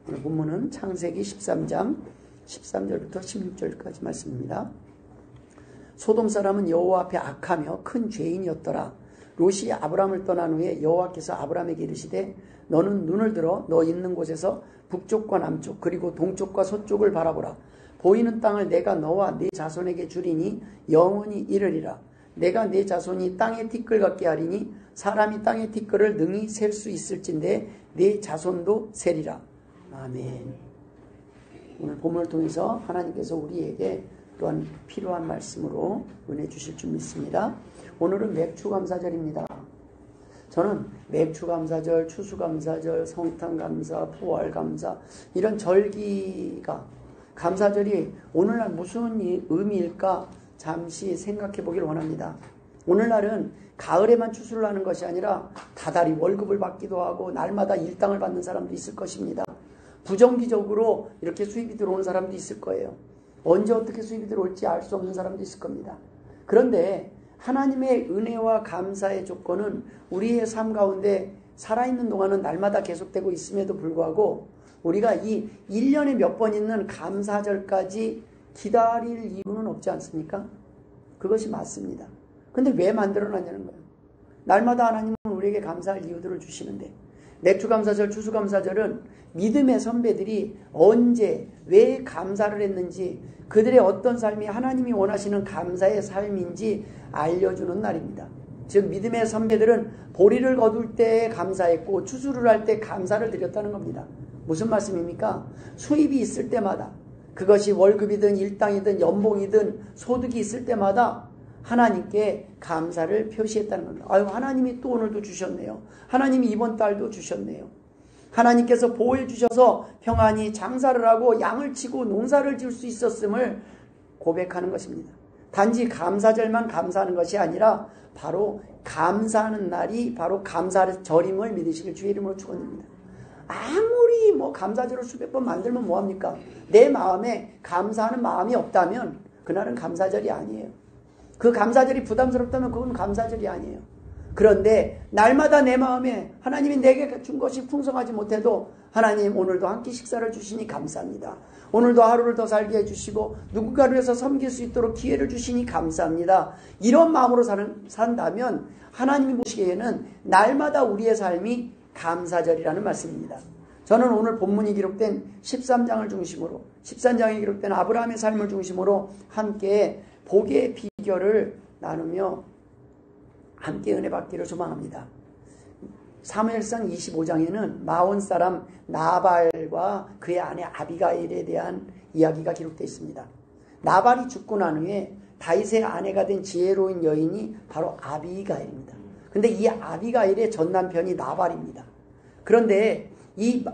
오늘 본문은 창세기 13장 13절부터 16절까지 말씀입니다. 소돔 사람은 여호와 앞에 악하며 큰 죄인이었더라. 롯이 아브람을 떠난 후에 여호와께서 아브람에게 이르시되 너는 눈을 들어 너 있는 곳에서 북쪽과 남쪽 그리고 동쪽과 서쪽을 바라보라. 보이는 땅을 내가 너와 네 자손에게 주리니 영원히 이르리라. 내가 네 자손이 땅의 티끌 같게 하리니 사람이 땅의 티끌을 능히 셀 수 있을진데 네 자손도 세리라. 아멘. 오늘 본문을 통해서 하나님께서 우리에게 또한 필요한 말씀으로 은혜 주실 줄 믿습니다. 오늘은 맥주감사절입니다. 저는 맥주감사절, 추수감사절, 성탄감사, 부활감사 이런 절기가 감사절이 오늘날 무슨 의미일까 잠시 생각해 보기를 원합니다. 오늘날은 가을에만 추수를 하는 것이 아니라 다달이 월급을 받기도 하고 날마다 일당을 받는 사람도 있을 것입니다. 부정기적으로 이렇게 수입이 들어오는 사람도 있을 거예요. 언제 어떻게 수입이 들어올지 알 수 없는 사람도 있을 겁니다. 그런데 하나님의 은혜와 감사의 조건은 우리의 삶 가운데 살아있는 동안은 날마다 계속되고 있음에도 불구하고 우리가 이 1년에 몇 번 있는 감사절까지 기다릴 이유는 없지 않습니까? 그것이 맞습니다. 근데 왜 만들어놨냐는 거예요. 날마다 하나님은 우리에게 감사할 이유들을 주시는데 맥주감사절, 추수감사절은 믿음의 선배들이 언제 왜 감사를 했는지 그들의 어떤 삶이 하나님이 원하시는 감사의 삶인지 알려주는 날입니다. 즉 믿음의 선배들은 보리를 거둘 때 감사했고 추수를 할 때 감사를 드렸다는 겁니다. 무슨 말씀입니까? 수입이 있을 때마다 그것이 월급이든 일당이든 연봉이든 소득이 있을 때마다 하나님께 감사를 표시했다는 겁니다. 아유, 하나님이 또 오늘도 주셨네요. 하나님이 이번 달도 주셨네요. 하나님께서 보호해 주셔서 평안히 장사를 하고 양을 치고 농사를 지을 수 있었음을 고백하는 것입니다. 단지 감사절만 감사하는 것이 아니라 바로 감사하는 날이 바로 감사절임을 믿으시길 주의 이름으로 축원드립니다. 아무리 감사절을 수백 번 만들면 뭐합니까? 내 마음에 감사하는 마음이 없다면 그날은 감사절이 아니에요. 그 감사절이 부담스럽다면 그건 감사절이 아니에요. 그런데 날마다 내 마음에 하나님이 내게 준 것이 풍성하지 못해도 하나님 오늘도 한 끼 식사를 주시니 감사합니다. 오늘도 하루를 더 살게 해주시고 누군가를 위해서 섬길 수 있도록 기회를 주시니 감사합니다. 이런 마음으로 산다면 하나님이 보시기에는 날마다 우리의 삶이 감사절이라는 말씀입니다. 저는 오늘 본문이 기록된 13장을 중심으로 13장에 기록된 아브라함의 삶을 중심으로 함께 복의 비결을 나누며 함께 은혜 받기를 소망합니다. 사무엘상 25장에는 마온 사람 나발과 그의 아내 아비가일에 대한 이야기가 기록되어 있습니다. 나발이 죽고 난 후에 다윗의 아내가 된 지혜로운 여인이 바로 아비가일입니다. 근데 이 아비가일의 전남편이 나발입니다. 그런데 이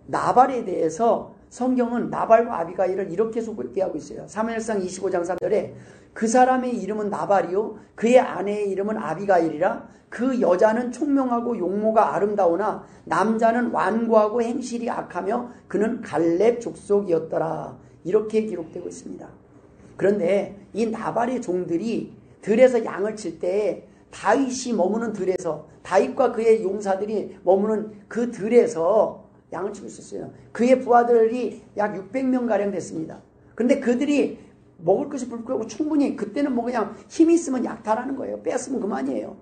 나발에 대해서 성경은 나발과 아비가일을 이렇게 소개하고 있어요. 사무엘상 25장 3절에 그 사람의 이름은 나발이요 그의 아내의 이름은 아비가일이라. 그 여자는 총명하고 용모가 아름다우나 남자는 완고하고 행실이 악하며 그는 갈렙 족속이었더라. 이렇게 기록되고 있습니다. 그런데 이 나발의 종들이 들에서 양을 칠 때 다윗이 머무는 들에서 다윗과 그의 용사들이 머무는 그 들에서 양을 치고 있었어요. 그의 부하들이 약 600명가량 됐습니다. 그런데 그들이 먹을 것이 불구하고 충분히 그때는 그냥 힘이 있으면 약탈하는 거예요. 뺐으면 그만이에요.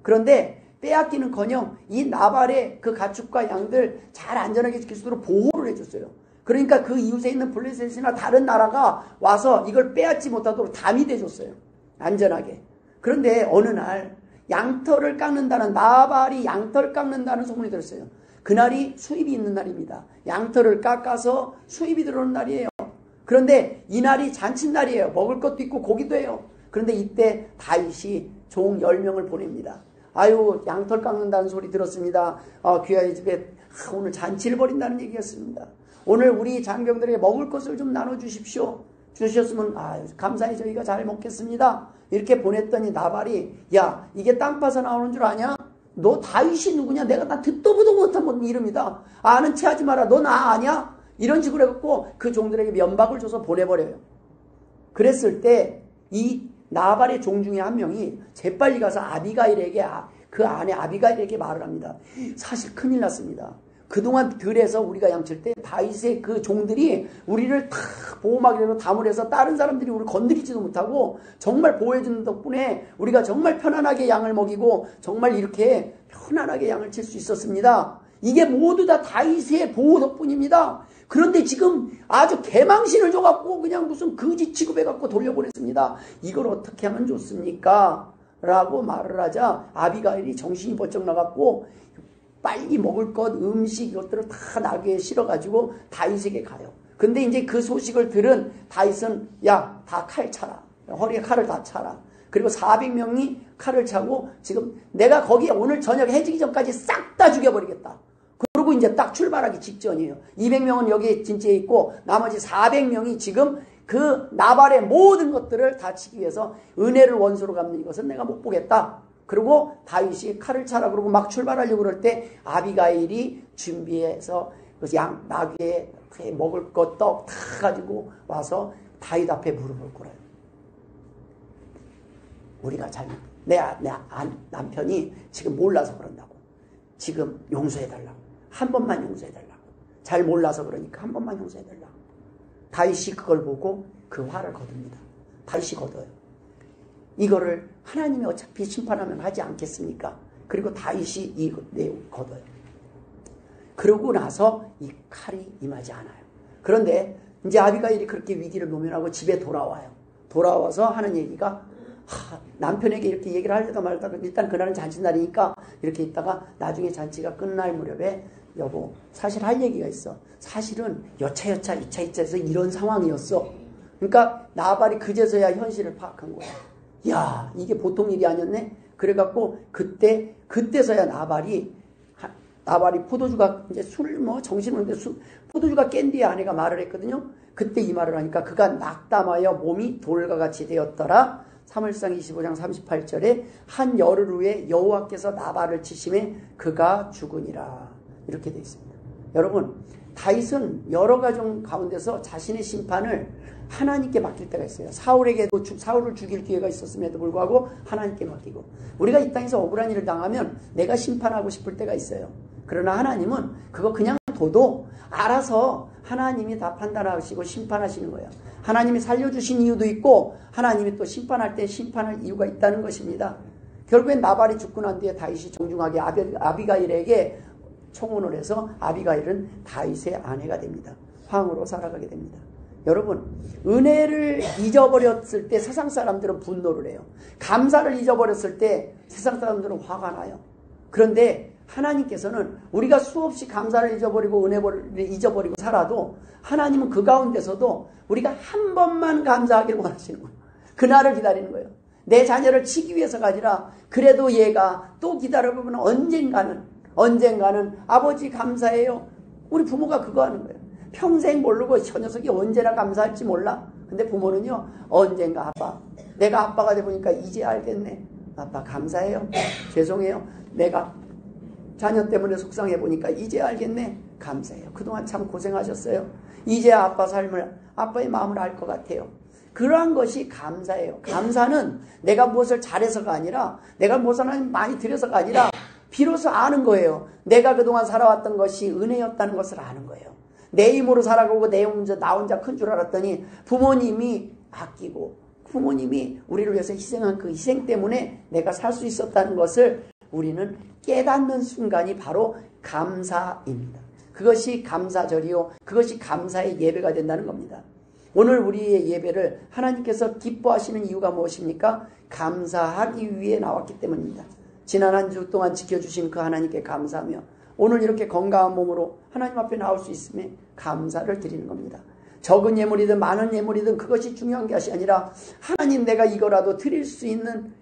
그런데 빼앗기는커녕 이 나발의 그 가축과 양들 잘 안전하게 지킬 수 있도록 보호를 해줬어요. 그러니까 그 이웃에 있는 블레셋이나 다른 나라가 와서 이걸 빼앗지 못하도록 담이 돼줬어요. 안전하게. 그런데 어느 날 양털을 깎는다는 나발이 양털 깎는다는 소문이 들었어요. 그날이 수입이 있는 날입니다. 양털을 깎아서 수입이 들어오는 날이에요. 그런데 이 날이 잔칫날이에요. 먹을 것도 있고 고기도 해요. 그런데 이때 다윗이 종 10명을 보냅니다. 아유, 양털 깎는다는 소리 들었습니다. 귀하의 집에 오늘 잔치를 벌인다는 얘기였습니다. 오늘 우리 장병들에게 먹을 것을 좀 나눠주십시오. 주셨으면 감사히 저희가 잘 먹겠습니다. 이렇게 보냈더니 나발이 야, 이게 땅 파서 나오는 줄 아냐? 너 다윗이 누구냐? 내가 다 듣도 보도 못한 이름이다. 아는 체 하지 마라. 너 나 아냐? 이런 식으로 해갖고 그 종들에게 면박을 줘서 보내버려요. 그랬을 때 이 나발의 종 중에 한 명이 재빨리 가서 아비가일에게 그 아내 아비가일에게 말을 합니다. 사실 큰일 났습니다. 그동안 들에서 우리가 양칠 때 다윗의 그 종들이 우리를 다 보호막이라도 다물어서 다른 사람들이 우리를 건드리지도 못하고 정말 보호해주는 덕분에 우리가 정말 편안하게 양을 먹이고 정말 이렇게 편안하게 양을 칠 수 있었습니다. 이게 모두 다 다윗의 보호 덕분입니다. 그런데 지금 아주 개망신을 줘갖고 그냥 무슨 거지 취급해갖고 돌려보냈습니다. 이걸 어떻게 하면 좋습니까? 라고 말을 하자 아비가일이 정신이 번쩍 나갖고 빨리 먹을 것, 음식 이것들을 다 나귀에 실어가지고 다윗에게 가요. 근데 이제 그 소식을 들은 다윗은 야, 다 칼 차라. 허리에 칼을 다 차라. 그리고 400명이 칼을 차고 지금 내가 거기에 오늘 저녁 해지기 전까지 싹 다 죽여버리겠다. 그리고 이제 딱 출발하기 직전이에요. 200명은 여기에 진짜에 있고 나머지 400명이 지금 그 나발의 모든 것들을 다 치기 위해서 은혜를 원수로 갚는 이것은 내가 못 보겠다. 그리고 다윗이 칼을 차라 그러고 막 출발하려고 그럴 때 아비가일이 준비해서 양 나귀에 먹을 것 떡 다 가지고 와서 다윗 앞에 무릎을 꿇어요. 우리가 내 남편이 지금 몰라서 그런다고. 지금 용서해달라고. 한 번만 용서해달라고. 잘 몰라서 그러니까 한 번만 용서해달라고. 다윗이 그걸 보고 그 화를 거둡니다. 다윗이 거둬요. 이거를 하나님이 어차피 심판하면 하지 않겠습니까? 그리고 다윗이 이 내용 거둬요. 그러고 나서 이 칼이 임하지 않아요. 그런데 이제 아비가일이 그렇게 위기를 모면하고 집에 돌아와요. 돌아와서 하는 얘기가 남편에게 이렇게 얘기를 하려다 말다가 일단 그날은 잔치날이니까 이렇게 있다가 나중에 잔치가 끝날 무렵에 여보 사실 할 얘기가 있어. 사실은 여차여차 이차이차해서 이런 상황이었어. 그러니까 나발이 그제서야 현실을 파악한 거야. 야 이게 보통 일이 아니었네. 그래갖고 그때서야 나발이 포도주가 이제 정신을 놓는데 포도주가 깬 뒤에 아내가 말을 했거든요. 그때 이 말을 하니까 그가 낙담하여 몸이 돌과 같이 되었더라. 사무엘상 25장 38절에 한 열흘 후에 여호와께서 나발을 치심에 그가 죽으니라. 이렇게 되어 있습니다. 여러분 다윗은 여러 가정 가운데서 자신의 심판을 하나님께 맡길 때가 있어요. 사울에게도 사울을 죽일 기회가 있었음에도 불구하고 하나님께 맡기고 우리가 이 땅에서 억울한 일을 당하면 내가 심판하고 싶을 때가 있어요. 그러나 하나님은 그거 그냥 둬도 알아서 하나님이 다 판단하시고 심판하시는 거예요. 하나님이 살려주신 이유도 있고 하나님이 또 심판할 때 심판할 이유가 있다는 것입니다. 결국엔 나발이 죽고 난 뒤에 다윗이 정중하게 아비가일에게 청혼을 해서 아비가일은 다윗의 아내가 됩니다. 황으로 살아가게 됩니다. 여러분 은혜를 잊어버렸을 때 세상 사람들은 분노를 해요. 감사를 잊어버렸을 때 세상 사람들은 화가 나요. 그런데 하나님께서는 우리가 수없이 감사를 잊어버리고 은혜를 잊어버리고 살아도 하나님은 그 가운데서도 우리가 한 번만 감사하기를 원하시는 거예요. 그날을 기다리는 거예요. 내 자녀를 치기 위해서가 아니라 그래도 얘가 또 기다려보면 언젠가는 아버지 감사해요. 우리 부모가 그거 하는 거예요. 평생 모르고 저 녀석이 언제나 감사할지 몰라. 근데 부모는요 언젠가 아빠 내가 아빠가 돼보니까 이제 알겠네. 아빠 감사해요. 죄송해요. 내가 자녀 때문에 속상해보니까 이제 알겠네. 감사해요. 그동안 참 고생하셨어요. 이제 아빠의 마음을 알 것 같아요. 그러한 것이 감사예요. 감사는 내가 무엇을 잘해서가 아니라 내가 무엇을 많이 드려서가 아니라 비로소 아는 거예요. 내가 그동안 살아왔던 것이 은혜였다는 것을 아는 거예요. 내 힘으로 살아가고 나 혼자 큰 줄 알았더니 부모님이 아끼고 부모님이 우리를 위해서 희생한 그 희생 때문에 내가 살 수 있었다는 것을 우리는 깨닫는 순간이 바로 감사입니다. 그것이 감사절이요. 그것이 감사의 예배가 된다는 겁니다. 오늘 우리의 예배를 하나님께서 기뻐하시는 이유가 무엇입니까? 감사하기 위해 나왔기 때문입니다. 지난 한 주 동안 지켜주신 그 하나님께 감사하며 오늘 이렇게 건강한 몸으로 하나님 앞에 나올 수 있음에 감사를 드리는 겁니다. 적은 예물이든 많은 예물이든 그것이 중요한 것이 아니라 하나님 내가 이거라도 드릴 수 있는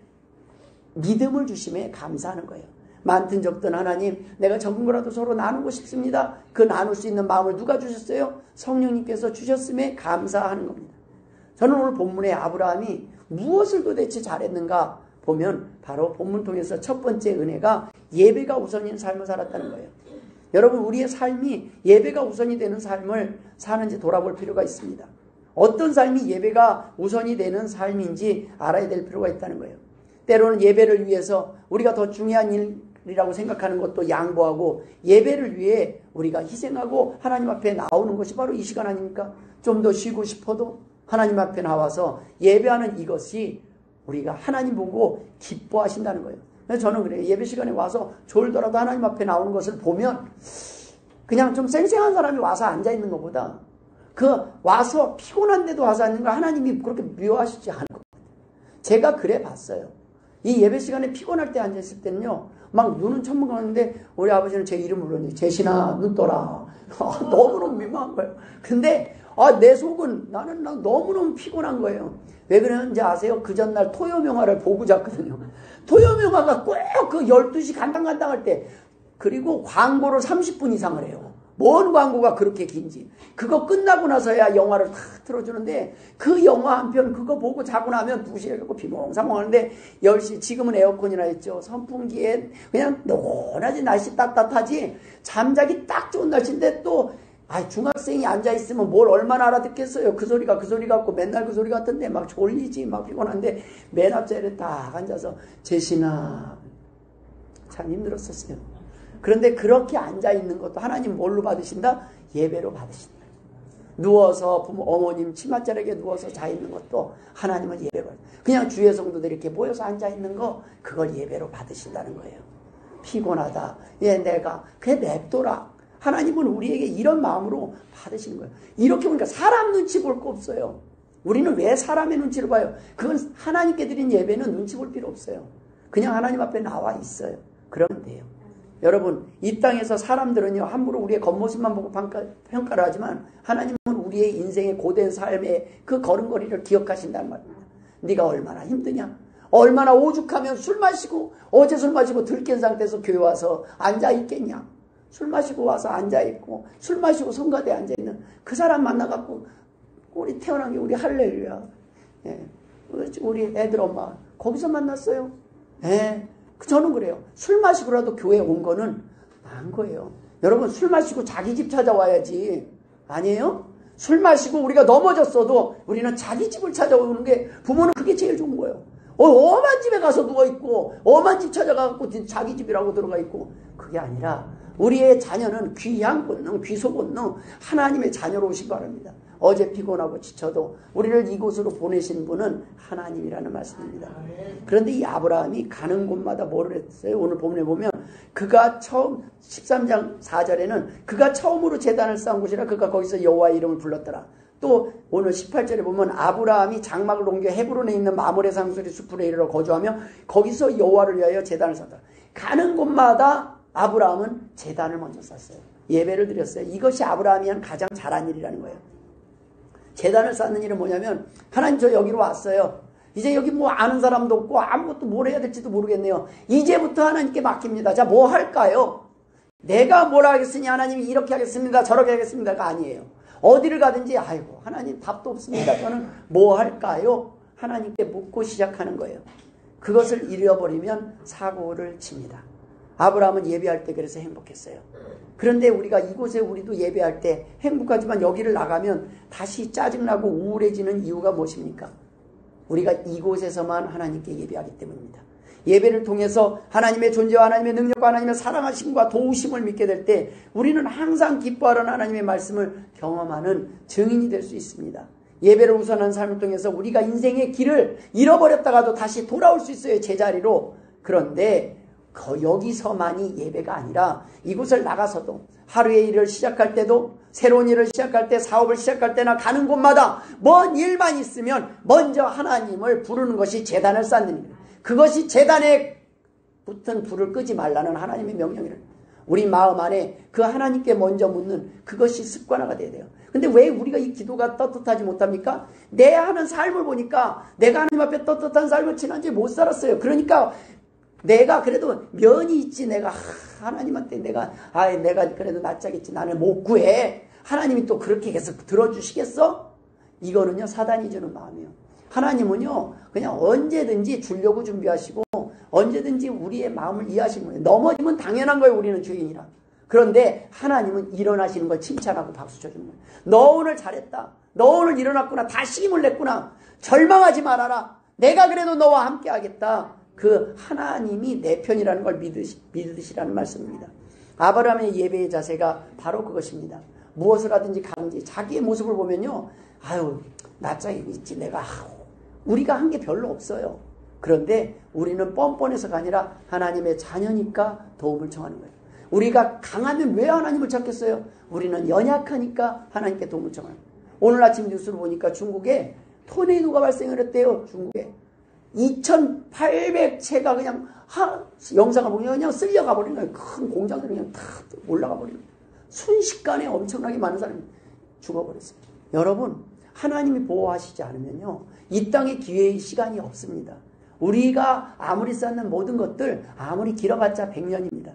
믿음을 주심에 감사하는 거예요. 많든 적든 하나님 내가 적은 거라도 서로 나누고 싶습니다. 그 나눌 수 있는 마음을 누가 주셨어요? 성령님께서 주셨음에 감사하는 겁니다. 저는 오늘 본문에 아브라함이 무엇을 도대체 잘했는가 보면 바로 본문 통해서 첫 번째 은혜가 예배가 우선인 삶을 살았다는 거예요. 여러분 우리의 삶이 예배가 우선이 되는 삶을 사는지 돌아볼 필요가 있습니다. 어떤 삶이 예배가 우선이 되는 삶인지 알아야 될 필요가 있다는 거예요. 때로는 예배를 위해서 우리가 더 중요한 일 예배이라고 생각하는 것도 양보하고 예배를 위해 우리가 희생하고 하나님 앞에 나오는 것이 바로 이 시간 아닙니까? 좀 더 쉬고 싶어도 하나님 앞에 나와서 예배하는 이것이 우리가 하나님 보고 기뻐하신다는 거예요. 그래서 저는 그래요. 예배 시간에 와서 졸더라도 하나님 앞에 나오는 것을 보면 그냥 좀 쌩쌩한 사람이 와서 앉아있는 것보다 그 와서 피곤한데도 와서 앉는 거 하나님이 그렇게 미워하시지 않을 것 같아요. 제가 그래 봤어요. 이 예배 시간에 피곤할 때 앉아있을 때는요, 막 눈은 천문가는데 우리 아버지는 제 이름을 부르니 제신아 눈 떠라. 너무너무 민망한 거예요. 근데 내 속은 나는 너무너무 피곤한 거예요. 왜 그러는지 아세요? 그 전날 토요명화를 보고 잤거든요. 토요명화가 꼭 그 12시 간당간당할 때, 그리고 광고를 30분 이상을 해요. 뭔 광고가 그렇게 긴지. 그거 끝나고 나서야 영화를 다 틀어주는데 그 영화 한 편 그거 보고 자고 나면 2시에 갖고 비몽사몽 하는데 10시, 지금은 에어컨이나 했죠. 선풍기에 그냥 노나지 날씨 따뜻하지. 잠자기 딱 좋은 날씨인데 또 중학생이 앉아있으면 뭘 얼마나 알아듣겠어요. 그 소리가 같고 맨날 그 소리 같은데 막 졸리지 막 피곤한데 맨 앞자리에 딱 앉아서 제신아 참 힘들었었어요. 그런데 그렇게 앉아있는 것도 하나님 뭘로 받으신다? 예배로 받으신다. 누워서 어머님 치맛자락에 누워서 자있는 것도 하나님은 예배로 받으신다. 그냥 주의 성도들이 이렇게 모여서 앉아있는 거 그걸 예배로 받으신다는 거예요. 피곤하다. 내가 그냥 냅둬라. 하나님은 우리에게 이런 마음으로 받으시는 거예요. 이렇게 보니까 사람 눈치 볼 거 없어요. 우리는 왜 사람의 눈치를 봐요? 그건 하나님께 드린 예배는 눈치 볼 필요 없어요. 그냥 하나님 앞에 나와 있어요. 그러면 돼요. 여러분, 이 땅에서 사람들은요, 함부로 우리의 겉모습만 보고 평가를 하지만 하나님은 우리의 인생의 고된 삶의 그 걸음걸이를 기억하신다는 말입니다. 네가 얼마나 힘드냐? 얼마나 오죽하면 술 마시고, 어제 술 마시고 들깬 상태에서 교회 와서 앉아있겠냐? 술 마시고 와서 앉아있고, 술 마시고 성가대에 앉아있는 그 사람 만나갖고, 우리 태어난 게 우리 할렐루야. 예. 우리 애들 엄마, 거기서 만났어요. 예. 저는 그래요. 술 마시고라도 교회에 온 거는 나은 거예요. 여러분, 술 마시고 자기 집 찾아와야지. 아니에요? 술 마시고 우리가 넘어졌어도 우리는 자기 집을 찾아오는 게 부모는 그게 제일 좋은 거예요. 엄한 집에 가서 누워있고 엄한 집 찾아가고 자기 집이라고 들어가 있고 그게 아니라 우리의 자녀는 귀한 본능, 귀소 본능 하나님의 자녀로 오시기 바랍니다. 어제 피곤하고 지쳐도 우리를 이곳으로 보내신 분은 하나님이라는 말씀입니다. 그런데 이 아브라함이 가는 곳마다 뭐를 했어요? 오늘 본문에 보면 그가 처음 13장 4절에는 그가 처음으로 제단을 쌓은 곳이라 그가 거기서 여호와의 이름을 불렀더라. 또 오늘 18절에 보면 아브라함이 장막을 옮겨 헤브론에 있는 마므레 상수리 숲으로 이르러 거주하며 거기서 여호와를 위하여 제단을 쌓았다. 가는 곳마다 아브라함은 제단을 먼저 쌓았어요. 예배를 드렸어요. 이것이 아브라함이 한 가장 잘한 일이라는 거예요. 제단을 쌓는 일은 뭐냐면 하나님 저 여기로 왔어요. 이제 여기 뭐 아는 사람도 없고 아무것도 뭘 해야 될지도 모르겠네요. 이제부터 하나님께 맡깁니다. 자, 뭐 할까요? 내가 뭘 하겠으니 하나님이 이렇게 하겠습니다. 저렇게 하겠습니다가 아니에요. 어디를 가든지 아이고 하나님 답도 없습니다. 저는 뭐 할까요? 하나님께 묻고 시작하는 거예요. 그것을 잃어버리면 사고를 칩니다. 아브라함은 예배할 때 그래서 행복했어요. 그런데 우리가 이곳에 우리도 예배할 때 행복하지만 여기를 나가면 다시 짜증나고 우울해지는 이유가 무엇입니까? 우리가 이곳에서만 하나님께 예배하기 때문입니다. 예배를 통해서 하나님의 존재와 하나님의 능력과 하나님의 사랑하심과 도우심을 믿게 될 때 우리는 항상 기뻐하는 하나님의 말씀을 경험하는 증인이 될 수 있습니다. 예배를 우선하는 삶을 통해서 우리가 인생의 길을 잃어버렸다가도 다시 돌아올 수 있어요. 제자리로. 그런데 여기서만이 예배가 아니라 이곳을 나가서도 하루의 일을 시작할 때도 새로운 일을 시작할 때 사업을 시작할 때나 가는 곳마다 뭔 일만 있으면 먼저 하나님을 부르는 것이 제단을 쌓는 일. 그것이 제단에 붙은 불을 끄지 말라는 하나님의 명령이에요. 우리 마음 안에 그 하나님께 먼저 묻는 그것이 습관화가 돼야 돼요. 근데 왜 우리가 이 기도가 떳떳하지 못합니까? 내 하는 삶을 보니까 내가 하나님 앞에 떳떳한 삶을 지난주에 못 살았어요. 그러니까 내가 그래도 면이 있지. 내가 하나님한테 내가 그래도 낫자겠지. 나는 못 구해. 하나님이 또 그렇게 계속 들어주시겠어? 이거는요 사단이 주는 마음이에요. 하나님은요 그냥 언제든지 주려고 준비하시고 언제든지 우리의 마음을 이해하시는 거예요. 넘어지면 당연한 거예요. 우리는 죄인이라. 그런데 하나님은 일어나시는 걸 칭찬하고 박수 쳐주는 거예요. 너 오늘 잘했다. 너 오늘 일어났구나. 다시 힘을 냈구나. 절망하지 말아라. 내가 그래도 너와 함께 하겠다. 그 하나님이 내 편이라는 걸 믿으시라는 말씀입니다. 아브라함의 예배의 자세가 바로 그것입니다. 무엇을 하든지 가든지 자기의 모습을 보면요. 아유, 낯짝이 있지 내가. 우리가 한 게 별로 없어요. 그런데 우리는 뻔뻔해서가 아니라 하나님의 자녀니까 도움을 청하는 거예요. 우리가 강하면 왜 하나님을 찾겠어요? 우리는 연약하니까 하나님께 도움을 청하는 거예요. 오늘 아침 뉴스를 보니까 중국에 토네이도가 발생을 했대요. 중국에 2,800채가 그냥 영상을 보면 그냥 쓸려가 버리는 거예요. 큰 공장들이 그냥 다 올라가 버리는 거예요. 순식간에 엄청나게 많은 사람이 죽어버렸어요. 여러분, 하나님이 보호하시지 않으면요, 이 땅에 기회의 시간이 없습니다. 우리가 아무리 쌓는 모든 것들 아무리 길어봤자 100년입니다.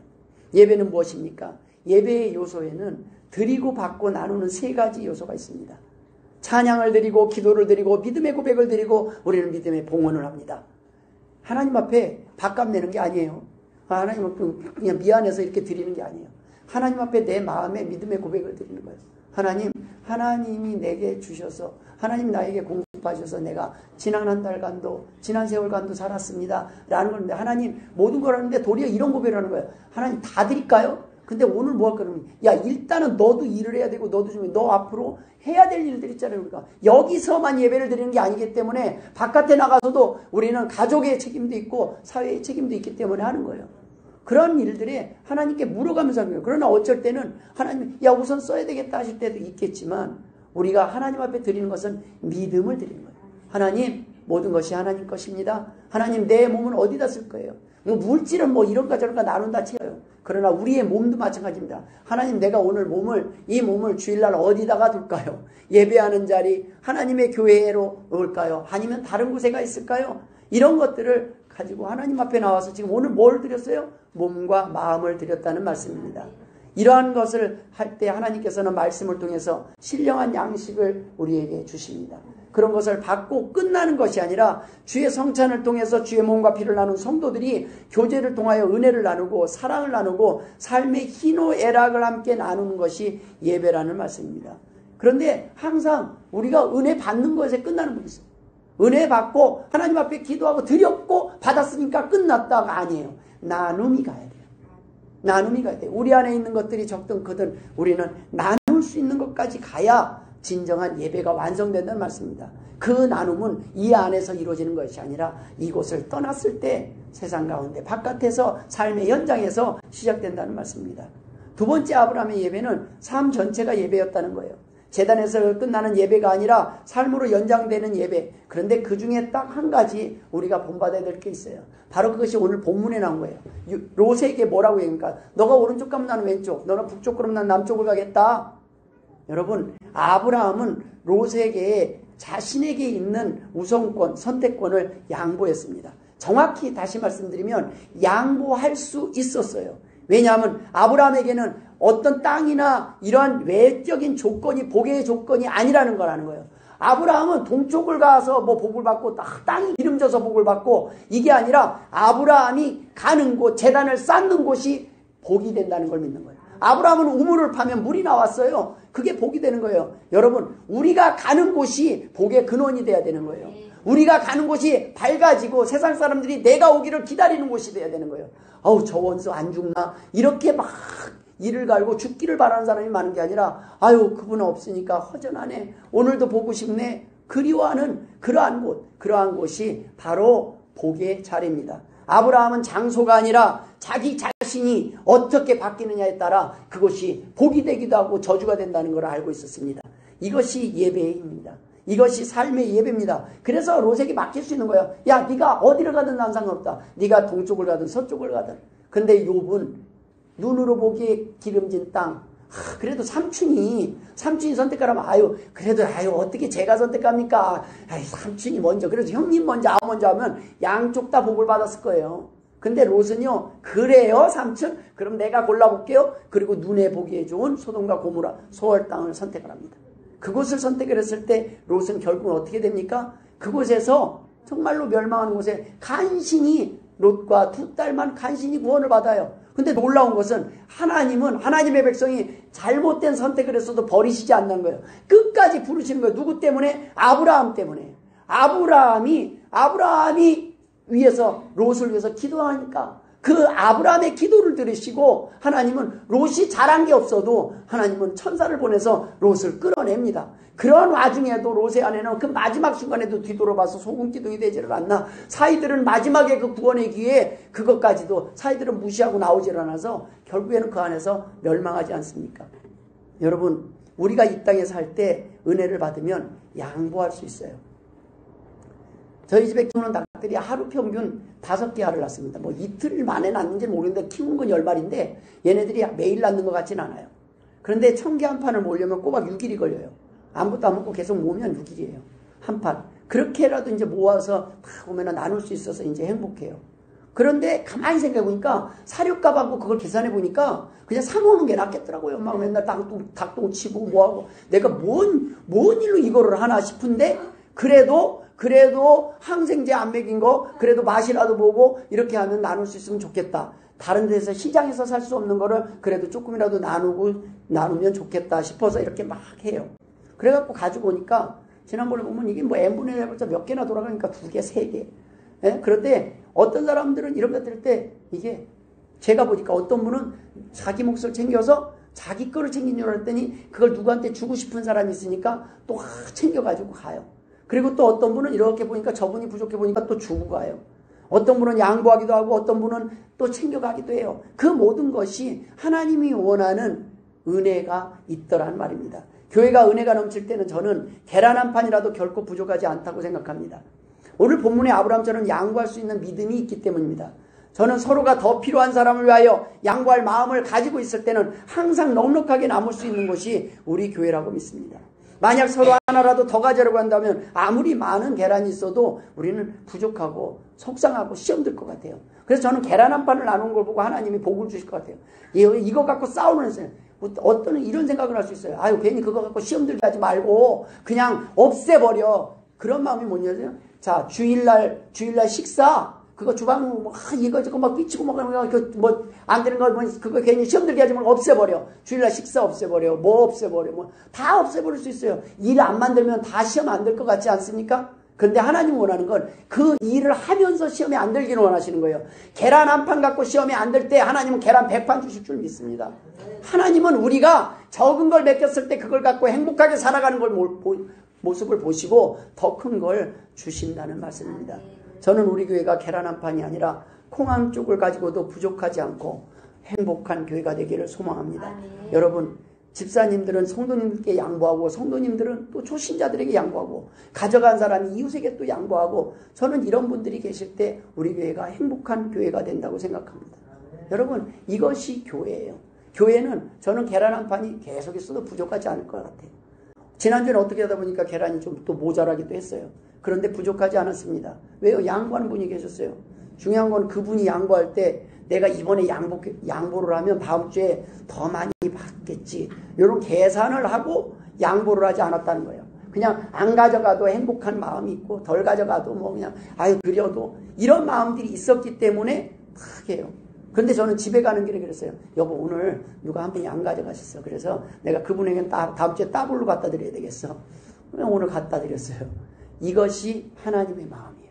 예배는 무엇입니까? 예배의 요소에는 드리고 받고 나누는 세 가지 요소가 있습니다. 찬양을 드리고 기도를 드리고 믿음의 고백을 드리고 우리는 믿음의 봉헌을 합니다. 하나님 앞에 밥값 내는 게 아니에요. 하나님 앞에 그냥 미안해서 이렇게 드리는 게 아니에요. 하나님 앞에 내 마음에 믿음의 고백을 드리는 거예요. 하나님이 내게 주셔서 하나님 나에게 공급하셔서 내가 지난 한 달간도 지난 세월간도 살았습니다 라는 건데, 하나님 모든 걸 하는데 도리어 이런 고백을 하는 거예요. 하나님 다 드릴까요? 근데 오늘 뭐 할 거냐면, 야, 일단은 너도 일을 해야 되고 너도 좀 너 앞으로 해야 될 일들이 있잖아요. 우리가 여기서만 예배를 드리는 게 아니기 때문에 바깥에 나가서도 우리는 가족의 책임도 있고 사회의 책임도 있기 때문에 하는 거예요. 그런 일들에 하나님께 물어가면서 하는 거예요. 그러나 어쩔 때는 하나님, 야, 우선 써야 되겠다 하실 때도 있겠지만, 우리가 하나님 앞에 드리는 것은 믿음을 드리는 거예요. 하나님, 모든 것이 하나님 것입니다. 하나님, 내 몸은 어디다 쓸 거예요? 뭐 물질은 뭐 이런가 저런가 나눈다 치어요. 그러나 우리의 몸도 마찬가지입니다. 하나님, 내가 오늘 이 몸을 주일날 어디다가 둘까요? 예배하는 자리, 하나님의 교회로 놓을까요? 아니면 다른 곳에 가 있을까요? 이런 것들을 가지고 하나님 앞에 나와서 지금 오늘 뭘 드렸어요? 몸과 마음을 드렸다는 말씀입니다. 이러한 것을 할 때 하나님께서는 말씀을 통해서 신령한 양식을 우리에게 주십니다. 그런 것을 받고 끝나는 것이 아니라 주의 성찬을 통해서 주의 몸과 피를 나눈 성도들이 교제를 통하여 은혜를 나누고 사랑을 나누고 삶의 희노애락을 함께 나누는 것이 예배라는 말씀입니다. 그런데 항상 우리가 은혜 받는 것에 끝나는 분이 있어요. 은혜 받고 하나님 앞에 기도하고 드렸고 받았으니까 끝났다가 아니에요. 나눔이 가야 돼요. 나눔이 가야 돼요. 우리 안에 있는 것들이 적든 크든 우리는 나눌 수 있는 것까지 가야 진정한 예배가 완성된다는 말씀입니다. 그 나눔은 이 안에서 이루어지는 것이 아니라 이곳을 떠났을 때 세상 가운데 바깥에서 삶의 현장에서 시작된다는 말씀입니다. 두 번째 아브라함의 예배는 삶 전체가 예배였다는 거예요. 제단에서 끝나는 예배가 아니라 삶으로 연장되는 예배. 그런데 그 중에 딱 한 가지 우리가 본받아야 될 게 있어요. 바로 그것이 오늘 본문에 나온 거예요. 롯에게 뭐라고 얘기합니까? 너가 오른쪽 가면 나는 왼쪽, 너는 북쪽 가면 나는 남쪽을 가겠다. 여러분, 아브라함은 롯에게 자신에게 있는 우선권, 선택권을 양보했습니다. 정확히 다시 말씀드리면 양보할 수 있었어요. 왜냐하면 아브라함에게는 어떤 땅이나 이러한 외적인 조건이 복의 조건이 아니라는 걸 아는 거예요. 아브라함은 동쪽을 가서 뭐 복을 받고 땅이 기름져서 복을 받고, 이게 아니라 아브라함이 가는 곳, 제단을 쌓는 곳이 복이 된다는 걸 믿는 거예요. 아브라함은 우물을 파면 물이 나왔어요. 그게 복이 되는 거예요. 여러분, 우리가 가는 곳이 복의 근원이 돼야 되는 거예요. 우리가 가는 곳이 밝아지고 세상 사람들이 내가 오기를 기다리는 곳이 돼야 되는 거예요. 아우, 저 원수 안 죽나? 이렇게 막 이를 갈고 죽기를 바라는 사람이 많은 게 아니라, 아유, 그분 없으니까 허전하네, 오늘도 보고 싶네, 그리워하는 그러한 곳이 바로 복의 자리입니다. 아브라함은 장소가 아니라 자기 자신이 어떻게 바뀌느냐에 따라 그것이 복이 되기도 하고 저주가 된다는 걸 알고 있었습니다. 이것이 예배의 힘입니다. 이것이 삶의 예배입니다. 그래서 롯에게 맡길 수 있는 거예요. 야, 네가 어디를 가든 난 상관없다. 네가 동쪽을 가든 서쪽을 가든. 근데 욥은 눈으로 보기에 기름진 땅, 그래도 삼촌이 선택하라면, 그래도 어떻게 제가 선택합니까? 삼촌이 먼저, 그래서 형님 먼저, 먼저 하면 양쪽 다 복을 받았을 거예요. 근데 롯은요, 그래요 삼촌? 그럼 내가 골라볼게요. 그리고 눈에 보기에 좋은 소돔과 고모라 소월 땅을 선택을 합니다. 그곳을 선택을 했을 때 롯은 결국은 어떻게 됩니까? 그곳에서 정말로 멸망하는 곳에 간신히 롯과 2딸만 간신히 구원을 받아요. 근데 놀라운 것은 하나님의 백성이 잘못된 선택을 했어도 버리시지 않는 거예요. 끝까지 부르시는 거예요. 누구 때문에? 아브라함 때문에. 아브라함이 위해서 롯을 위해서 기도하니까 그 아브라함의 기도를 들으시고 하나님은 롯이 잘한 게 없어도 하나님은 천사를 보내서 롯을 끌어냅니다. 그런 와중에도 롯의 아내는 그 마지막 순간에도 뒤돌아봐서 소금 기둥이 되지를 않나. 사이들은 마지막에 그 구원의 기회에 그것까지도 사이들은 무시하고 나오질 않아서 결국에는 그 안에서 멸망하지 않습니까? 여러분, 우리가 이 땅에 살 때 은혜를 받으면 양보할 수 있어요. 저희 집에 키우는 닭들이 하루 평균 5개 알을 낳습니다. 뭐 이틀 만에 낳는지 모르겠는데 키우는 건 10마리인데 얘네들이 매일 낳는 것 같진 않아요. 그런데 1000개 한 판을 모으려면 꼬박 6일이 걸려요. 아무것도 안 먹고 계속 모으면 6일이에요. 한 판. 그렇게라도 이제 모아서 다 오면 나눌 수 있어서 이제 행복해요. 그런데 가만히 생각해보니까 사료값하고 그걸 계산해보니까 그냥 사먹는 게 낫겠더라고요. 막 맨날 닭똥 치고 뭐하고 내가 뭔 일로 이거를 하나 싶은데 그래도 항생제 안 먹인 거 그래도 맛이라도 보고 이렇게 하면 나눌 수 있으면 좋겠다. 다른 데서 시장에서 살 수 없는 거를 그래도 조금이라도 나누면 좋겠다 싶어서 이렇게 막 해요. 그래갖고 가지고 오니까 지난번에 보면 이게 뭐 n분의 1 해봤자 몇 개나 돌아가니까 2개, 3개. 예? 그런데 어떤 사람들은 이런 거 들을 때 이게 제가 보니까 어떤 분은 자기 몫을 챙겨서 자기 거를 챙긴 줄 알았더니 그걸 누구한테 주고 싶은 사람이 있으니까 또 챙겨가지고 가요. 그리고 또 어떤 분은 이렇게 보니까 저분이 부족해 보니까 또 주고 가요. 어떤 분은 양보하기도 하고 어떤 분은 또 챙겨가기도 해요. 그 모든 것이 하나님이 원하는 은혜가 있더란 말입니다. 교회가 은혜가 넘칠 때는 저는 계란 한 판이라도 결코 부족하지 않다고 생각합니다. 오늘 본문의 아브라함처럼 양보할 수 있는 믿음이 있기 때문입니다. 저는 서로가 더 필요한 사람을 위하여 양보할 마음을 가지고 있을 때는 항상 넉넉하게 남을 수 있는 것이 우리 교회라고 믿습니다. 만약 서로 하나라도 더 가지려고 한다면 아무리 많은 계란이 있어도 우리는 부족하고 속상하고 시험 들 것 같아요. 그래서 저는 계란 한 판을 나눈 걸 보고 하나님이 복을 주실 것 같아요. 이거 갖고 싸우는 사람, 어떤 이런 생각을 할 수 있어요. 아유, 괜히 그거 갖고 시험 들게 하지 말고 그냥 없애버려. 그런 마음이 뭐냐면, 자, 주일날 식사, 그거 주방, 이거 저거 막 삐치고 안 되는 거, 그거 괜히 시험 들게 하지 말고 없애버려. 주일날 식사 없애버려. 뭐 없애버려. 다 없애버릴 수 있어요. 일 안 만들면 다 시험 안 들 것 같지 않습니까? 그런데 하나님 원하는 건 그 일을 하면서 시험에 안 들기를 원하시는 거예요. 계란 한 판 갖고 시험에 안 들 때 하나님은 계란 100판 주실 줄 믿습니다. 하나님은 우리가 적은 걸 맡겼을 때 그걸 갖고 행복하게 살아가는 걸 모습을 보시고 더 큰 걸 주신다는 말씀입니다. 저는 우리 교회가 계란 한 판이 아니라 콩 한 쪽을 가지고도 부족하지 않고 행복한 교회가 되기를 소망합니다. 여러분, 집사님들은 성도님들께 양보하고 성도님들은 또 초신자들에게 양보하고 가져간 사람이 이웃에게 또 양보하고 저는 이런 분들이 계실 때 우리 교회가 행복한 교회가 된다고 생각합니다. 여러분, 이것이 교회예요. 교회는 저는 계란 한 판이 계속 있어도 부족하지 않을 것 같아요. 지난주에 어떻게 하다 보니까 계란이 좀 또 모자라기도 했어요. 그런데 부족하지 않았습니다. 왜요? 양보하는 분이 계셨어요. 중요한 건 그분이 양보할 때 내가 이번에 양보를 하면 다음 주에 더 많이 받겠지. 이런 계산을 하고 양보를 하지 않았다는 거예요. 그냥 안 가져가도 행복한 마음이 있고 덜 가져가도 뭐 그냥 아유 그려도 이런 마음들이 있었기 때문에 막 해요. 그런데 저는 집에 가는 길에 그랬어요. 여보, 오늘 누가 한 분이 안 가져가셨어. 그래서 내가 그분에게는 다음 주에 더블로 갖다 드려야 되겠어. 오늘 갖다 드렸어요. 이것이 하나님의 마음이에요.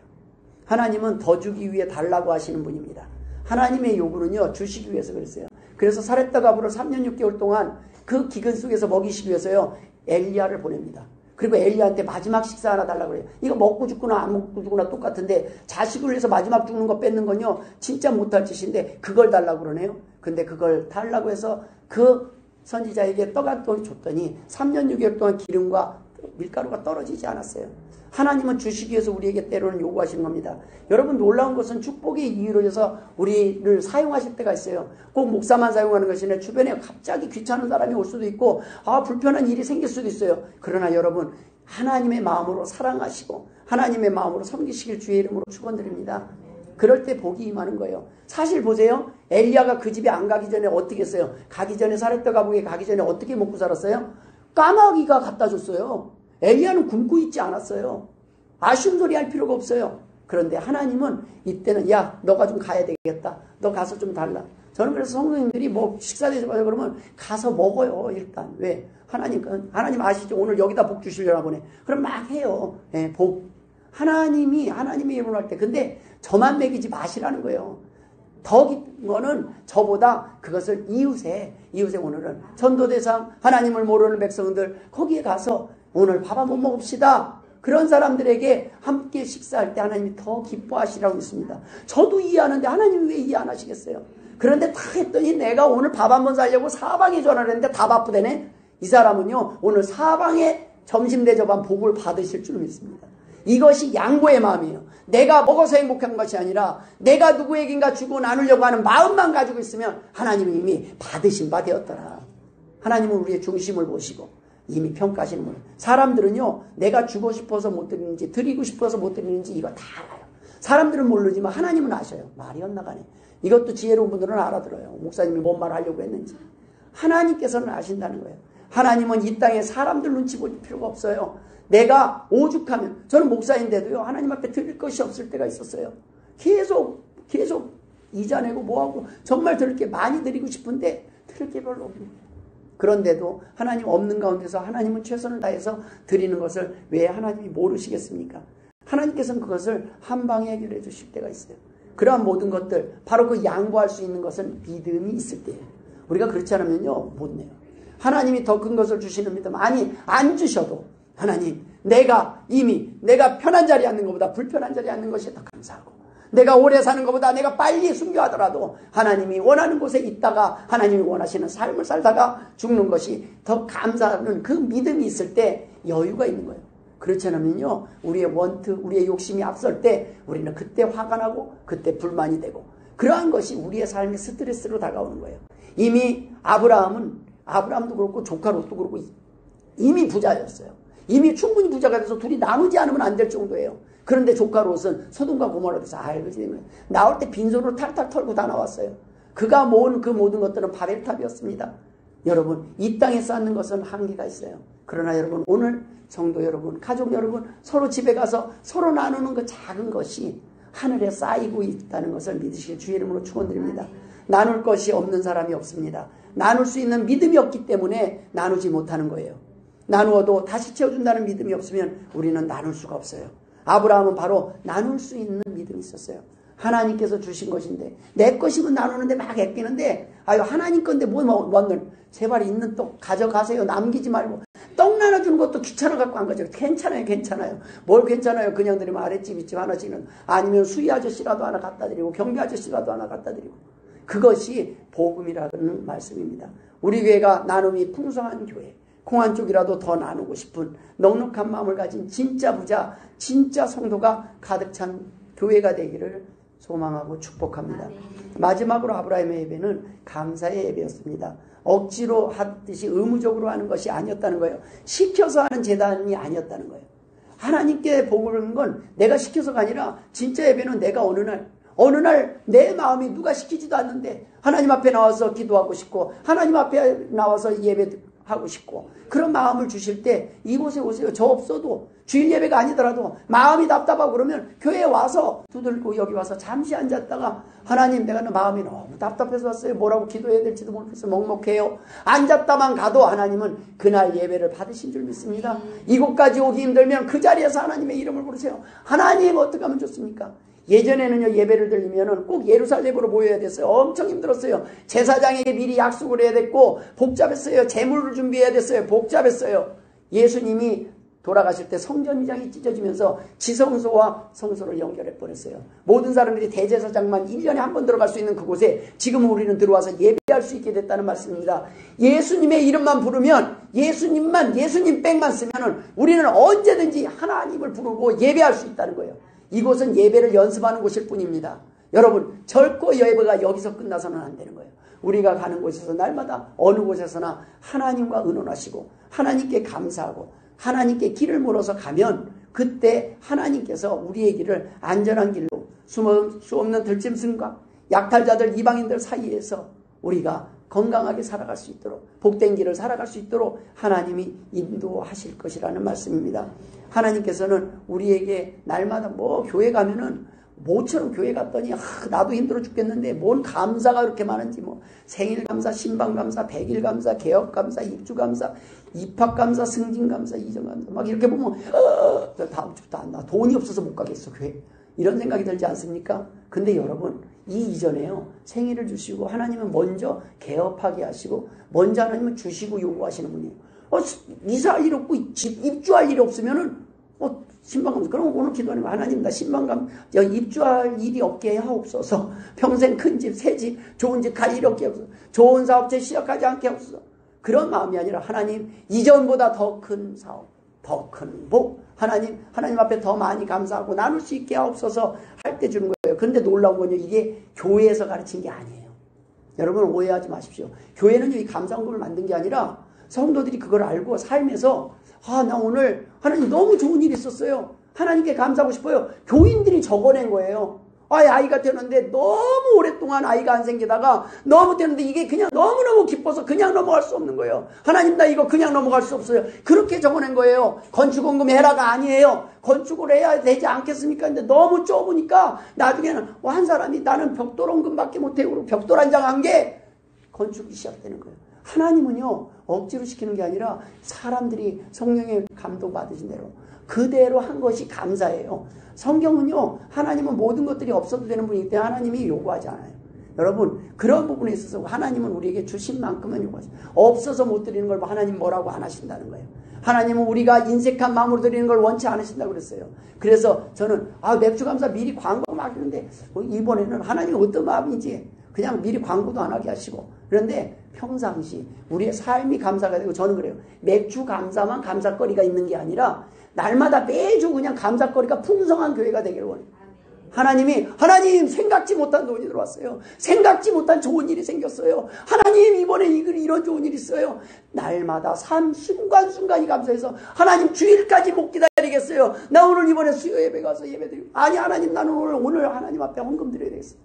하나님은 더 주기 위해 달라고 하시는 분입니다. 하나님의 요구는요, 주시기 위해서 그랬어요. 그래서 사렙다 가부를 3년 6개월 동안 그 기근 속에서 먹이시기 위해서요, 엘리야를 보냅니다. 그리고 엘리야한테 마지막 식사 하나 달라고 그래요. 이거 먹고 죽거나 안 먹고 죽거나 똑같은데 자식을 위해서 마지막 죽는 거 뺏는 건요, 진짜 못할 짓인데 그걸 달라고 그러네요. 근데 그걸 달라고 해서 그 선지자에게 떡 한 덩이 줬더니 3년 6개월 동안 기름과 밀가루가 떨어지지 않았어요. 하나님은 주시기 위해서 우리에게 때로는 요구하시는 겁니다. 여러분, 놀라운 것은 축복이 이루어져서 우리를 사용하실 때가 있어요. 꼭 목사만 사용하는 것이 아니라 주변에 갑자기 귀찮은 사람이 올 수도 있고 불편한 일이 생길 수도 있어요. 그러나 여러분, 하나님의 마음으로 사랑하시고 하나님의 마음으로 섬기시길 주의 이름으로 축원드립니다. 그럴 때 복이 임하는 거예요. 사실 보세요. 엘리야가 그 집에 안 가기 전에 어떻게 했어요? 가기 전에 사렙다 가복에 가기 전에 어떻게 먹고 살았어요? 까마귀가 갖다 줬어요. 엘리야는 굶고 있지 않았어요. 아쉬운 소리 할 필요가 없어요. 그런데 하나님은 이때는 야, 너가 좀 가야 되겠다. 너 가서 좀 달라. 저는 그래서 성도님들이 뭐 식사 되지 마요 그러면 가서 먹어요. 일단. 왜? 하나님 아시죠? 오늘 여기다 복 주시려나 보네. 그럼 막 해요. 복. 하나님의 이름으로 할 때. 근데 저만 먹이지 마시라는 거예요. 더 깊은 거는 저보다 그것을 이웃에 오늘은 전도대상 하나님을 모르는 백성들 거기에 가서 오늘 밥 한번 먹읍시다. 그런 사람들에게 함께 식사할 때 하나님이 더 기뻐하시라고 했습니다. 저도 이해하는데 하나님이 왜 이해 안 하시겠어요? 그런데 다 했더니 내가 오늘 밥 한번 사려고 사방에 전화를 했는데 다 바쁘대네. 이 사람은요 오늘 사방에 점심 대접한 복을 받으실 줄 믿습니다. 이것이 양보의 마음이에요. 내가 먹어서 행복한 것이 아니라 내가 누구에겐가 주고 나누려고 하는 마음만 가지고 있으면 하나님은 이미 받으신 바 되었더라. 하나님은 우리의 중심을 보시고 이미 평가하시는 분이에요. 사람들은요 내가 주고 싶어서 못 드리는지 드리고 싶어서 못 드리는지 이거 다 알아요. 사람들은 모르지만 하나님은 아셔요. 말이 엇나가네. 이것도 지혜로운 분들은 알아들어요. 목사님이 뭔 말 하려고 했는지. 하나님께서는 아신다는 거예요. 하나님은 이 땅에 사람들 눈치 볼 필요가 없어요. 내가 오죽하면, 저는 목사인데도요 하나님 앞에 드릴 것이 없을 때가 있었어요. 계속 이자 내고 뭐하고 정말 드릴 게 많이 드리고 싶은데 드릴 게 별로 없네요. 그런데도 하나님 없는 가운데서 하나님은 최선을 다해서 드리는 것을 왜 하나님이 모르시겠습니까? 하나님께서는 그것을 한 방에 해결해 주실 때가 있어요. 그러한 모든 것들, 바로 그 양보할 수 있는 것은 믿음이 있을 때예요. 우리가 그렇지 않으면요 못 내요. 하나님이 더 큰 것을 주시는 믿음, 아니 안 주셔도 하나님 내가 편한 자리에 앉는 것보다 불편한 자리에 앉는 것이 더 감사하고, 내가 오래 사는 것보다 내가 빨리 순교하더라도 하나님이 원하는 곳에 있다가 하나님이 원하시는 삶을 살다가 죽는 것이 더 감사하는 그 믿음이 있을 때 여유가 있는 거예요. 그렇지 않으면요 우리의 우리의 욕심이 앞설 때 우리는 그때 화가 나고 그때 불만이 되고, 그러한 것이 우리의 삶의 스트레스로 다가오는 거예요. 이미 아브라함도 그렇고 조카 롯도 그렇고 이미 부자였어요. 이미 충분히 부자가 돼서 둘이 나누지 않으면 안 될 정도예요. 그런데 조카 롯은 소돔과 고모라에서 그지 나올 때 빈손으로 탈탈 털고 다 나왔어요. 그가 모은 그 모든 것들은 바벨탑이었습니다. 여러분 이 땅에 쌓는 것은 한계가 있어요. 그러나 여러분 오늘 성도 여러분, 가족 여러분, 서로 집에 가서 서로 나누는 그 작은 것이 하늘에 쌓이고 있다는 것을 믿으시길 주의 이름으로 축원드립니다. 나눌 것이 없는 사람이 없습니다. 나눌 수 있는 믿음이 없기 때문에 나누지 못하는 거예요. 나누어도 다시 채워준다는 믿음이 없으면 우리는 나눌 수가 없어요. 아브라함은 바로 나눌 수 있는 믿음이 있었어요. 하나님께서 주신 것인데 내 것이면 나누는데 막 애끼는데 하나님 건데 뭔 제발 있는 떡 가져가세요. 남기지 말고. 떡 나눠주는 것도 귀찮아 갖고 한 거죠. 괜찮아요. 뭘 괜찮아요. 그냥 드리면 아랫집 윗집 하나씩은, 아니면 수희 아저씨라도 하나 갖다 드리고 경비 아저씨라도 하나 갖다 드리고. 그것이 복음이라는 말씀입니다. 우리 교회가 나눔이 풍성한 교회, 콩한 쪽이라도 더 나누고 싶은 넉넉한 마음을 가진 진짜 부자, 진짜 성도가 가득 찬 교회가 되기를 소망하고 축복합니다. 마지막으로 아브라함의 예배는 감사의 예배였습니다. 억지로 하듯이 의무적으로 하는 것이 아니었다는 거예요. 시켜서 하는 제단이 아니었다는 거예요. 하나님께 복을 주는 건 내가 시켜서가 아니라 진짜 예배는 내가 어느 날 내 마음이 누가 시키지도 않는데 하나님 앞에 나와서 기도하고 싶고 하나님 앞에 나와서 예배하고 싶고 그런 마음을 주실 때 이곳에 오세요. 저 없어도 주일 예배가 아니더라도 마음이 답답하고 그러면 교회에 와서 두들고 여기 와서 잠시 앉았다가 하나님 내가 마음이 너무 답답해서 왔어요. 뭐라고 기도해야 될지도 모르겠어요. 먹먹해요. 앉았다만 가도 하나님은 그날 예배를 받으신 줄 믿습니다. 이곳까지 오기 힘들면 그 자리에서 하나님의 이름을 부르세요. 하나님 어떻게 하면 좋습니까? 예전에는요 예배를 드리면은 꼭 예루살렘으로 모여야 됐어요. 엄청 힘들었어요. 제사장에게 미리 약속을 해야 됐고 복잡했어요. 제물을 준비해야 됐어요. 복잡했어요. 예수님이 돌아가실 때 성전 위장이 찢어지면서 지성소와 성소를 연결해 버렸어요. 모든 사람들이 대제사장만 1년에 한 번 들어갈 수 있는 그곳에 지금 우리는 들어와서 예배할 수 있게 됐다는 말씀입니다. 예수님의 이름만 부르면 예수님 뺑만 쓰면은 우리는 언제든지 하나님을 부르고 예배할 수 있다는 거예요. 이곳은 예배를 연습하는 곳일 뿐입니다. 여러분 절코 예배가 여기서 끝나서는 안 되는 거예요. 우리가 가는 곳에서 날마다 어느 곳에서나 하나님과 의논하시고 하나님께 감사하고 하나님께 길을 물어서 가면 그때 하나님께서 우리의 길을 안전한 길로 숨을 수 없는 들짐승과 약탈자들 이방인들 사이에서 우리가 건강하게 살아갈 수 있도록 복된 길을 살아갈 수 있도록 하나님이 인도하실 것이라는 말씀입니다. 하나님께서는 우리에게 날마다 교회 가면은 모처럼 교회 갔더니 나도 힘들어 죽겠는데 뭔 감사가 그렇게 많은지 생일 감사, 신방 감사, 백일 감사, 개업 감사, 입주 감사, 입학 감사, 승진 감사, 이전 감사 막 이렇게 보면 다음 주부터 나 돈이 없어서 못 가겠어 교회. 이런 생각이 들지 않습니까? 근데 여러분, 이 이전에요, 생일을 주시고 하나님은 먼저 개업하게 하시고 먼저 하나님은 주시고 요구하시는 분이에요. 이사할 일 없고 입주할 일 없으면은 신방감. 그럼 오늘 기도하는 거, 하나님 나 신방감 입주할 일이 없게 하옵소서. 평생 큰 집, 새 집, 좋은 집 갈 일 없게 하옵소서. 좋은 사업체 시작하지 않게 하옵소서. 그런 마음이 아니라 하나님 이전보다 더 큰 사업, 더 큰 복, 하나님 앞에 더 많이 감사하고 나눌 수 있게 하옵소서 할 때 주는 거예요. 근데 놀라운 건요, 이게 교회에서 가르친 게 아니에요. 여러분 오해하지 마십시오. 교회는 이 감사원금을 만든 게 아니라 성도들이 그걸 알고 삶에서 나 오늘 하나님 너무 좋은 일이 있었어요. 하나님께 감사하고 싶어요. 교인들이 적어낸 거예요. 아이가 되는데 너무 오랫동안 아이가 안 생기다가 너무 되는데 이게 그냥 너무너무 기뻐서 그냥 넘어갈 수 없는 거예요. 하나님 나 이거 그냥 넘어갈 수 없어요. 그렇게 적어낸 거예요. 건축원금 해라가 아니에요. 건축을 해야 되지 않겠습니까? 근데 너무 좁으니까 나중에는 한 사람이 나는 벽돌원금밖에 못해. 그러고 벽돌 한 장 한 게 건축이 시작되는 거예요. 하나님은요, 억지로 시키는 게 아니라 사람들이 성령의 감동 받으신 대로 그대로 한 것이 감사예요. 성경은요, 하나님은 모든 것들이 없어도 되는 분이기 때문에 하나님이 요구하지 않아요. 여러분, 그런 부분에 있어서 하나님은 우리에게 주신 만큼은 요구하죠. 없어서 못 드리는 걸 하나님 뭐라고 안 하신다는 거예요. 하나님은 우리가 인색한 마음으로 드리는 걸 원치 않으신다고 그랬어요. 그래서 저는 맥주 감사 미리 광고 막 하는데 이번에는 하나님이 어떤 마음인지 그냥 미리 광고도 안 하게 하시고, 그런데 평상시 우리의 삶이 감사가 되고, 저는 그래요. 맥주 감사만 감사거리가 있는 게 아니라 날마다 매주 그냥 감사거리가 풍성한 교회가 되기를 원해요. 하나님 생각지 못한 돈이 들어왔어요. 생각지 못한 좋은 일이 생겼어요. 하나님 이번에 이런 좋은 일이 있어요. 날마다 삶 순간순간이 감사해서 하나님 주일까지 못 기다리겠어요. 나 오늘 이번에 수요 예배 가서 예배 드리고, 아니 하나님 나는 오늘 하나님 앞에 헌금 드려야 되겠어요.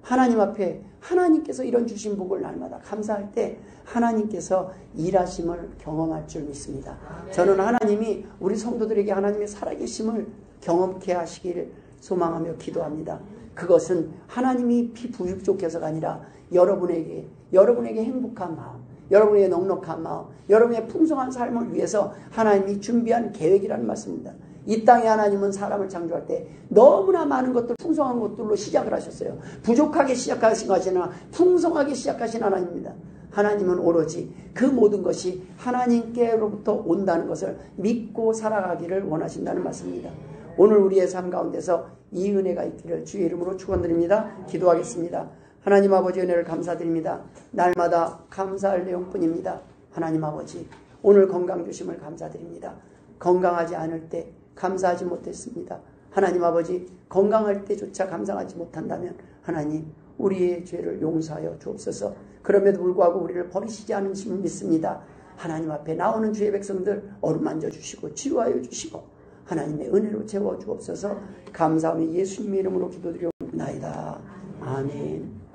하나님 앞에 하나님께서 이런 주신 복을 날마다 감사할 때 하나님께서 일하심을 경험할 줄 믿습니다. 저는 하나님이 우리 성도들에게 하나님의 살아계심을 경험케 하시기를 소망하며 기도합니다. 그것은 하나님이 부족해서가 아니라 여러분에게 행복한 마음, 여러분에게 넉넉한 마음, 여러분의 풍성한 삶을 위해서 하나님이 준비한 계획이라는 말씀입니다. 이 땅에 하나님은 사람을 창조할 때 너무나 많은 것들, 풍성한 것들로 시작을 하셨어요. 부족하게 시작하신 것이 아니라 풍성하게 시작하신 하나님입니다. 하나님은 오로지 그 모든 것이 하나님께로부터 온다는 것을 믿고 살아가기를 원하신다는 말씀입니다. 오늘 우리의 삶 가운데서 이 은혜가 있기를 주의 이름으로 축원드립니다. 기도하겠습니다. 하나님 아버지 은혜를 감사드립니다. 날마다 감사할 내용뿐입니다. 하나님 아버지, 오늘 건강 주심을 감사드립니다. 건강하지 않을 때 감사하지 못했습니다. 하나님 아버지, 건강할 때조차 감사하지 못한다면 하나님 우리의 죄를 용서하여 주옵소서. 그럼에도 불구하고 우리를 버리시지 않으심을 믿습니다. 하나님 앞에 나오는 주의 백성들 어루만져 주시고 치유하여 주시고 하나님의 은혜로 채워 주옵소서. 감사하며 예수님의 이름으로 기도드리옵나이다. 아멘.